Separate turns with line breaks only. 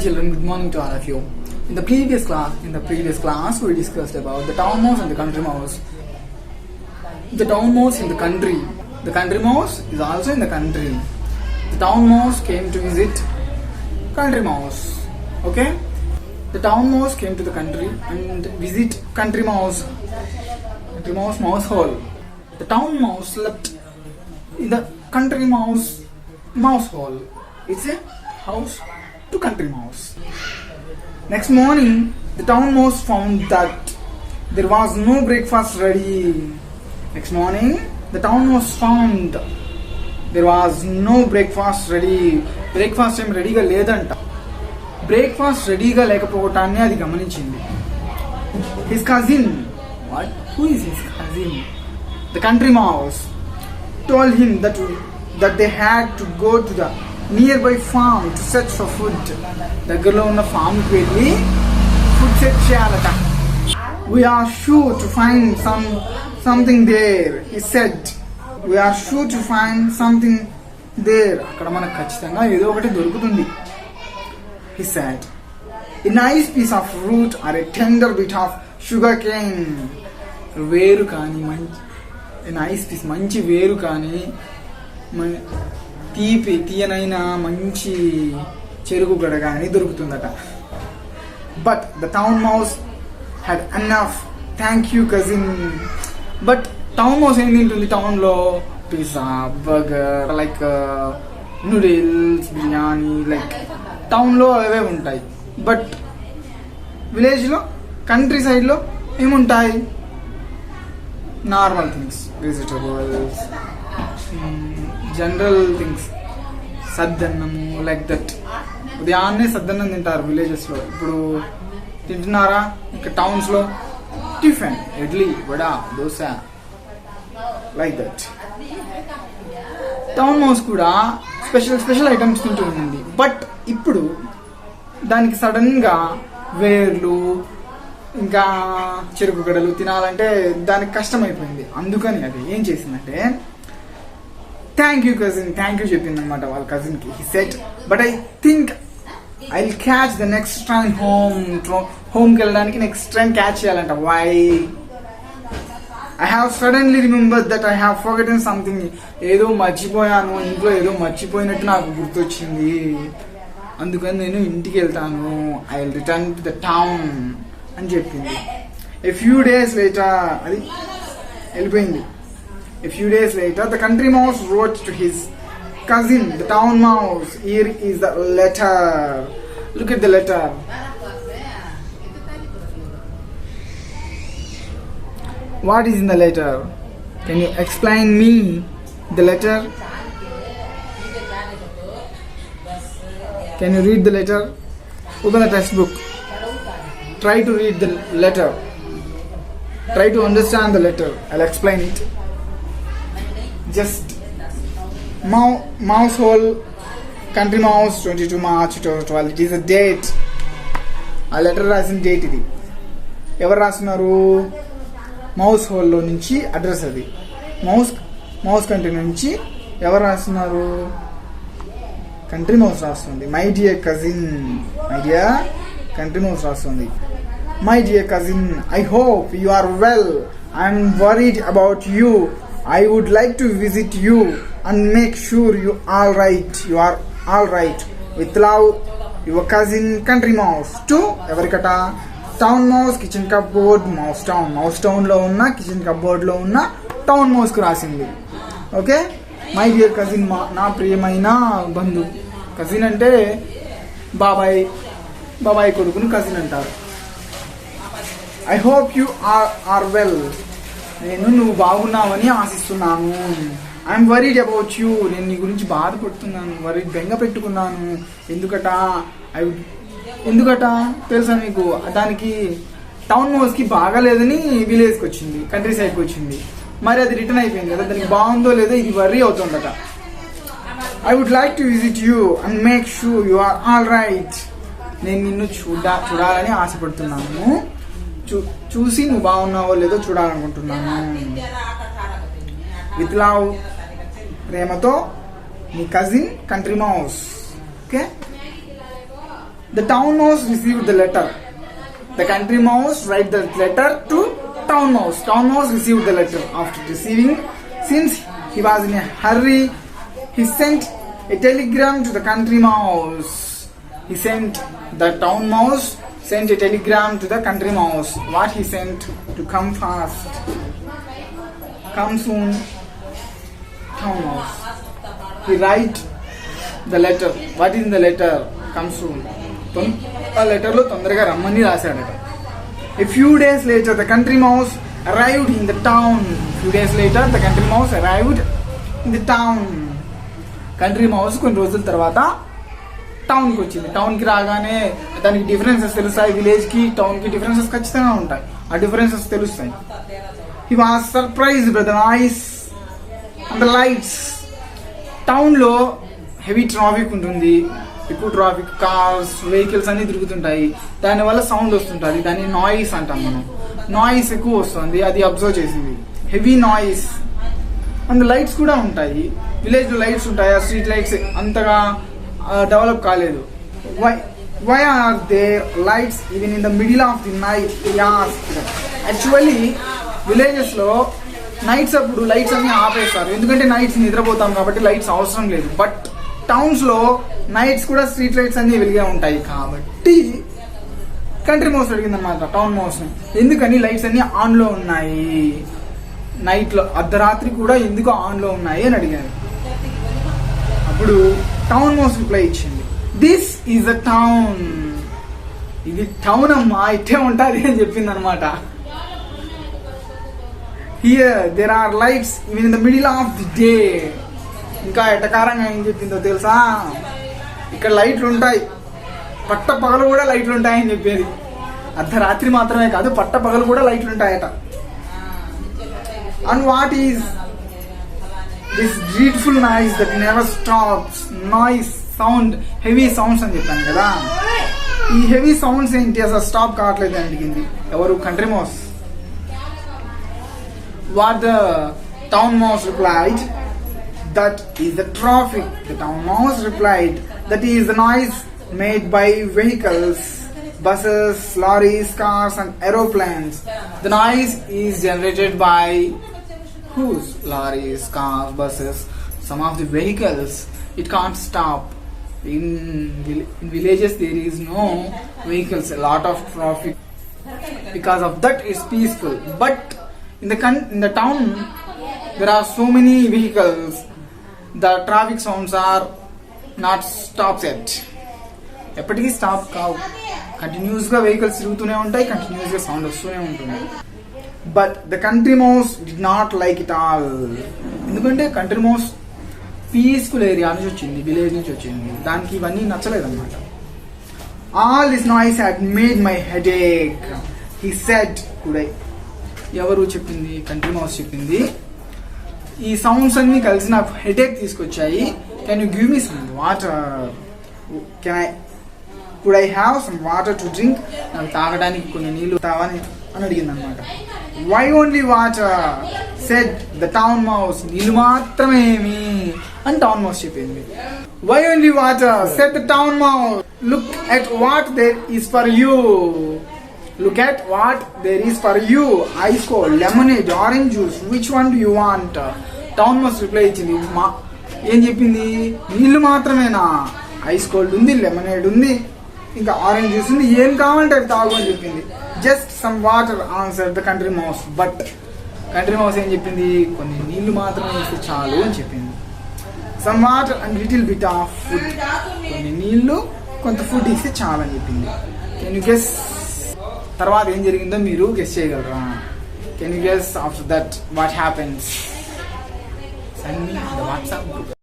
children, good morning to all of you. In the previous class, we discussed about the town mouse and the country mouse. The town mouse in the country. The country mouse is also in the country. The town mouse came to visit country mouse. Okay? The town mouse came to the country and visit country mouse. Country mouse hole. The town mouse slept in the country mouse hole. It's a house to country mouse. Next morning, the town mouse found that there was no breakfast ready. Next morning, the town mouse found there was no breakfast ready. Breakfast time ready ga ledanta. Breakfast ready ga lekapotani adi gamaninchindi. His cousin, what? Who is his cousin? The country mouse told him that they had to go to the nearby farm to search for food. దగ్గరలో ఉన్న farm కి వెళ్ళి food search చేయాలట. We are sure to find something there, he said. We are sure to find something there. అక్కడ మనకు ఖచ్చితంగా ఏదో ఒకటి దొరుకుతుంది. He said. A nice piece of fruit or a tender bit of sugar cane. వేరు కానీ మంచి నైస్ పీస్ మంచి వేరు కానీ తీయనైనా మంచి చెరుకు గడ కానీ దొరుకుతుందట. But the town mouse had enough. Thank you cousin. But town mouse ఏం తింటుంది టౌన్లో? Pizza, burger, like noodles, biryani, like టౌన్లో అవే ఉంటాయి. బట్ విలేజ్లో, కంట్రీ సైడ్లో ఏముంటాయి? Normal things, vegetables, general things, సద్దన్నము, లైక్ దట్. ఉదయాన్నే సద్దన్నం తింటారు విలేజెస్లో. ఇప్పుడు తింటున్నారా? ఇక్కడ టౌన్స్లో tiffin, idli, vada, dosa, like that. Town mouse కూడా స్పెషల్ ఐటమ్స్ తింటుంది. బట్ ఇప్పుడు దానికి సడన్గా వేర్లు ఇంకా చెరుకు గడలు తినాలంటే దానికి కష్టమైపోయింది. అందుకని అది ఏం చేసిందంటే thank you cousin, thank you చెప్పింది అనమాట వాళ్ళ కజిన్కి. He said but I think I will catch the next train హోమ్కి వెళ్ళడానికి నెక్స్ట్ ట్రైన్ క్యాచ్ చేయాలంట. Why? I have suddenly remember that I have forgotten something. ఏదో మర్చిపోయాను, ఇంట్లో ఏదో మర్చిపోయినట్టు నాకు గుర్తొచ్చింది. అందుకని నేను ఇంటికి వెళ్తాను. I will return to the town అని చెప్పింది. A few days later, అది వెళ్ళిపోయింది. A few days later, the country mouse wrote to his cousin, the town mouse. Here is the letter. Look at the letter. What is in the letter? Can you explain me the letter? Can you read the letter? Open the textbook. Try to read the letter. Try to understand the letter. I'll explain it. Just mouse hole, country mouse, 22 March 2012. It is a date. ఆ letter రాసిన date ఇది. ఎవరు రాస్తున్నారు? Mouse హోల్లో నుంచి address అది. Mouse country నుంచి ఎవరు రాస్తున్నారు? కంట్రీ మౌస్ రాస్తుంది. My dear cousin, my dear country mouse రాస్తుంది. My dear cousin, I hope you are well. I am worried about you. I would like to visit you and make sure you are all right. With love, your cousin country mouse. To everikata town mouse kitchen cupboard mouse town lo unna kitchen cupboard lo unna town mouse ku rasindi. Okay, my dear cousin, na priyamaina bandhu. Cousin ante బాబాయ్ కొడుకుని cousin అంటారు. I hope you are well. నేను నువ్వు బాగున్నావని ఆశిస్తున్నాను. I'm worried about you. నేను నీ గురించి బాధపడుతున్నాను, బెంగ పెట్టుకున్నాను. ఎందుకట తెలుసా మీకు? దానికి టౌన్ మౌస్కి బాగాలేదని విలేజ్కి వచ్చింది, కంట్రీ సైడ్కి వచ్చింది. మరి అది రిటర్న్ అయిపోయింది కదా, దానికి బాగుందో లేదో ఇది వర్రీ అవుతుందట. I would like to visit you and make sure you are all right. నేను నిన్ను చూడాలని ఆశపడుతున్నాను. చూసి నువ్వు బాగున్నావో లేదో చూడాలనుకుంటున్నాను. విత్ లవ్, ప్రేమతో, మీ cousin country mouse. Okay, The town mouse received the letter. The country mouse write the letter to town mouse. Town mouse received the letter. After receiving, since he was in a hurry, he sent a telegram to the country mouse. The town mouse sent a telegram to the country mouse. What he sent? To come fast. Come soon. Town mouse. He write the letter. What is in the letter? Come soon. ఆ లెటర్లో తొందరగా రమ్మని రాశాడట. A few days later, the country mouse arrived in the town. Country mouse కొన్ని రోజుల తర్వాత టౌన్కి వచ్చింది. టౌన్కి రాగానే దానికి డిఫరెన్సెస్ తెలుస్తాయి. విలేజ్కి టౌన్కి డిఫరెన్సెస్ ఖచ్చితంగా ఉంటాయి. ఆ డిఫరెన్సెస్ తెలుస్తాయి. He was surprised by the noise and the lights. టౌన్లో హెవీ ట్రాఫిక్ ఉంటుంది. ఎక్కువ ట్రాఫిక్, కార్స్, వెహికల్స్ అన్ని తిరుగుతుంటాయి. దానివల్ల సౌండ్ వస్తుంటుంది. దాన్ని నాయిస్ అంటాం మనం. నాయిస్ ఎక్కువ వస్తుంది. అది అబ్జర్వ్ చేసింది. హెవీ నాయిస్ అండ్ లైట్స్ కూడా ఉంటాయి. విలేజ్ లో లైట్స్ ఉంటాయి. ఆ స్ట్రీట్ లైట్స్ అంతగా డెవలప్ కాలేదు. Why are there lights even in the middle of the night? Actually villages లో నైట్స్ అప్పుడు లైట్స్ అన్ని ఆపేస్తారు. ఎందుకంటే నైట్స్ నిద్రపోతాం కాబట్టి లైట్స్ అవసరం లేదు. బట్ టౌన్స్ లో నైట్స్ కూడా స్ట్రీట్ లైట్స్ అన్ని వెలిగే ఉంటాయి. కాబట్టి కంట్రీ మౌస్ అడిగింది అనమాట టౌన్ మౌస్, ఎందుకని లైట్స్ అన్ని ఆన్ లో ఉన్నాయి, నైట్ లో అర్ధరాత్రి కూడా ఎందుకు ఆన్ లో ఉన్నాయి అని అడిగారు. అప్పుడు టౌన్ మౌస్ రిప్లై ఇచ్చింది, దిస్ ఈజ్ ద టౌన్. ఇది టౌన్ అమ్మా, ఇట్టే ఉంటుంది అని చెప్పింది అనమాట. Here there are lights even in the middle of the day. ఇంకా ఎటకారంగా ఏం చెప్పిందో తెలుసా? ఇక్కడ లైట్లు ఉంటాయి, పట్ట పగలు కూడా లైట్లు ఉంటాయని చెప్పేది. అర్ధరాత్రి మాత్రమే కాదు, పట్ట పగలు కూడా లైట్లు ఉంటాయట. And what is this beautiful noise that never stops? Noise, sound, heavy sounds అని చెప్పాను కదా. ఈ హెవీ సౌండ్స్ ఏంటి, అసలు స్టాప్ కావట్లేదు అని అడిగింది. ఎవరు? Country mouse. What the town mouse replied, that is the traffic. The town mouse replied, that is the noise made by vehicles, buses, lorries, cars and aeroplanes. The noise is generated by whose? Lorries, cars, buses, some of the vehicles. It can't stop. In villages there is no vehicles, a lot of traffic. Because of that it's peaceful. But in the town there are so many vehicles. The traffic sounds are not stops yet. ఎప్పటికీ stop కావు. Continuous గా vehicles తిరుగుతూనే ఉంటాయి, continuous గా sound వస్తూనే ఉంటుంది. But the country mouse did not like it all. ఎందుకంటే country mouse peaceful area నుంచి వచ్చింది, విలేజ్ నుంచి వచ్చింది. దానికి ఇవన్నీ నచ్చలేదు అనమాట. All this noise had made my headache, he said today. ఎవరు చెప్పింది? కంట్రీ మౌస్ చెప్పింది. ఈ సౌండ్స్ అన్ని కలిసి నాకు హెడేక్ తీసుకొచ్చాయి. Can you give me some water? Could I have some water to drink? నాకు తాగడానికి కొన్ని నీళ్లు తావని అని అడిగింది అనమాట. Why only water said the town mouse. నీళ్లు మాత్రమేమి అని టౌన్ మౌస్ చెప్పింది. Why only water said the town mouse. Look at what there is for you. Look at what there is for you. Ice cold, lemonade, orange juice. Which one do you want? Town mouse reply ఇచ్చింది. ఏం చెప్పింది? నీళ్లు మాత్రమేనా? Ice cold ఉంది, lemonade ఉంది, ఇంకా orange juice ఉంది, ఏం కావాలంటే అది తాగు అని చెప్పింది. Just some water answer the country mouse. But country mouse ఏం చెప్పింది? కొన్ని నీళ్లు మాత్రమే ఇస్తే చాలు అని చెప్పింది. Some water and little bit of food. కొన్ని నీళ్లు, కొంత ఫుడ్ ఇస్తే చాలు అని చెప్పింది. కెన్ యూ గెస్ తర్వాత ఏం జరిగిందో మీరు గెస్ చేయగలరా? Can you guess after that what happens? Send me the WhatsApp group.